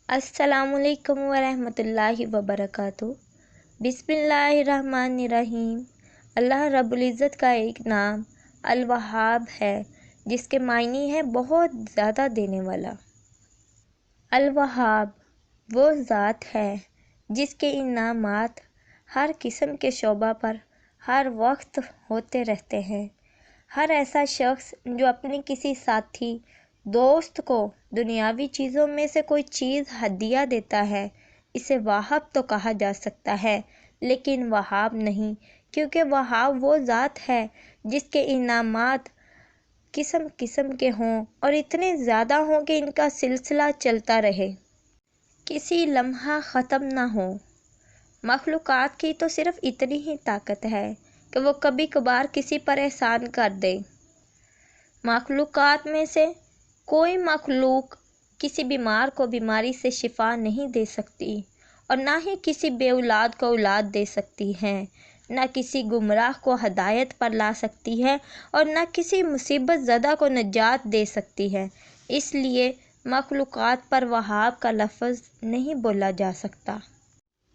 अस्सलाम वालेकुम वरहमतुल्लाहि वबरकातुह। बिस्मिल्लाहिर्रहमानिर्रहीम। अल्लाह रब्बुल इज़्ज़त का एक नाम अल-वहाब है, जिसके मायने है बहुत ज़्यादा देने वाला। अल-वहाब वो ज़ात है जिसके इनामात हर किस्म के शोबा पर हर वक्त होते रहते हैं। हर ऐसा शख्स जो अपने किसी साथी दोस्त को दुनियावी चीज़ों में से कोई चीज़ हदिया देता है, इसे वहाब तो कहा जा सकता है, लेकिन वहाब नहीं, क्योंकि वहाब वो ज़ात है जिसके इनामात किस्म किस्म के हों और इतने ज़्यादा हों कि इनका सिलसिला चलता रहे, किसी लम्हा ख़त्म ना हो। मखलूक़ात की तो सिर्फ़ इतनी ही ताकत है कि वो कभी कभार किसी पर एहसान कर दे। मखलूक़ात में से कोई मखलूक किसी बीमार को बीमारी से शिफा नहीं दे सकती, और ना ही किसी बेऔलाद को औलाद दे सकती है, ना किसी गुमराह को हदायत पर ला सकती है, और ना किसी मुसीबत ज़दा को नजात दे सकती है। इसलिए मखलूक़ात पर वहाब का लफ्ज़ नहीं बोला जा सकता।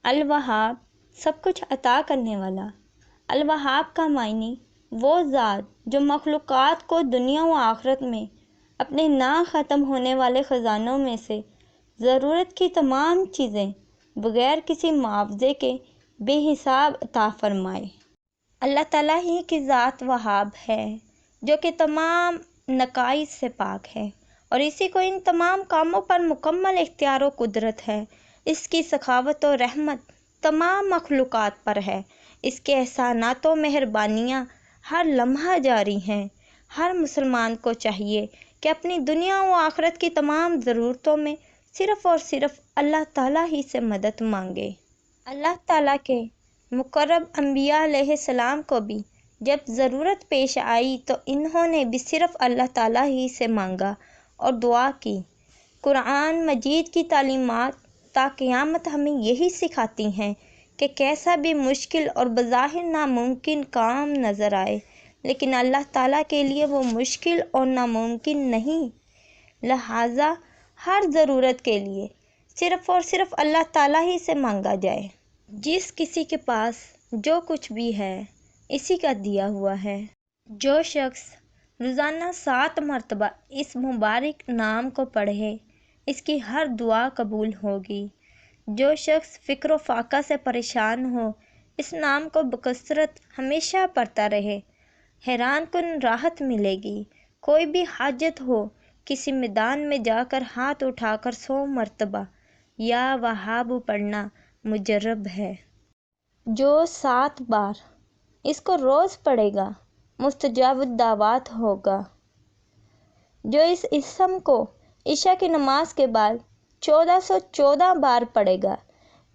अल-वहाब सब कुछ अता करने वाला। अल-वहाब का मायने वो ज़ात जो मखलूक़ात को दुनिया व आखिरत में अपने ना ख़त्म होने वाले ख़जानों में से ज़रूरत की तमाम चीज़ें बग़ैर किसी मुआवजे के बेहिसाब अता फ़रमाए। अल्लाह ताला ही की ज़ात वहाब है, जो कि तमाम नकाइस से पाक है, और इसी को इन तमाम कामों पर मुकम्मल इख्तियार व कुदरत है। इसकी सखावत और रहमत तमाम मखलूक़ात पर है। इसके एहसानात व मेहरबानियाँ हर लम्हा जारी हैं। हर मुसलमान को चाहिए कि अपनी दुनिया व आखिरत की तमाम ज़रूरतों में सिर्फ़ और सिर्फ़ अल्लाह ताला ही से मदद मांगे। अल्लाह ताला के मुक़र्रब अंबिया अलैहिस्सलाम को भी जब ज़रूरत पेश आई तो इन्होंने भी सिर्फ़ अल्लाह ताला ही से मांगा और दुआ की। कुरान मजीद की तालीमात ता क़यामत हमें यही सिखाती हैं कि कैसा भी मुश्किल और बज़ाहिर नामुमकिन काम नज़र आए, लेकिन अल्लाह ताला के लिए वो मुश्किल और नामुमकिन नहीं। लिहाजा हर ज़रूरत के लिए सिर्फ़ और सिर्फ़ अल्लाह ताला ही से मांगा जाए। जिस किसी के पास जो कुछ भी है, इसी का दिया हुआ है। जो शख्स रोज़ाना 7 मरतबा इस मुबारक नाम को पढ़े, इसकी हर दुआ कबूल होगी। जो शख्स फ़िक्र फ़ाक़ा से परेशान हो, इस नाम को बकसरत हमेशा पढ़ता रहे, हैरान कुन राहत मिलेगी। कोई भी हाजत हो, किसी मैदान में जाकर हाथ उठाकर 100 मरतबा या वहाब पढ़ना मुजर्रब है। जो 7 बार इसको रोज़ पढ़ेगा, मुस्तजाब दावत होगा। जो इस इसम को इशा की नमाज के बाद 1414 बार पढ़ेगा,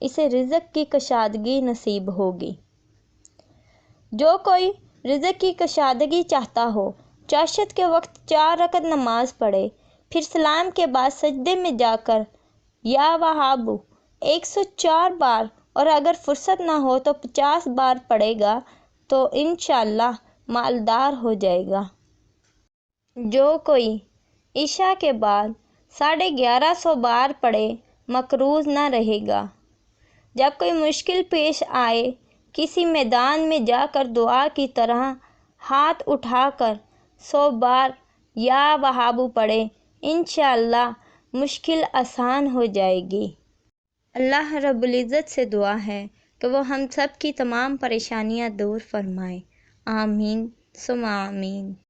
इसे रिज़्क़ की कशादगी नसीब होगी। जो कोई रिज़्क़ की कशादगी चाहता हो, चाशत के वक्त 4 रकत नमाज पढ़े, फिर सलाम के बाद सजदे में जाकर या वहाब 104 बार, और अगर फुर्सत ना हो तो 50 बार पढ़ेगा तो इंशाअल्लाह मालदार हो जाएगा। जो कोई इशा के बाद 1150 बार पढ़े, मकरूज़ ना रहेगा। जब कोई मुश्किल पेश आए, किसी मैदान में जाकर दुआ की तरह हाथ उठाकर 100 बार या वहाब पढ़े, इंशाअल्लाह मुश्किल आसान हो जाएगी। अल्लाह रब्बुल इज़्ज़त से दुआ है कि वो हम सब की तमाम परेशानियां दूर फरमाए। आमीन सुम्मा आमीन।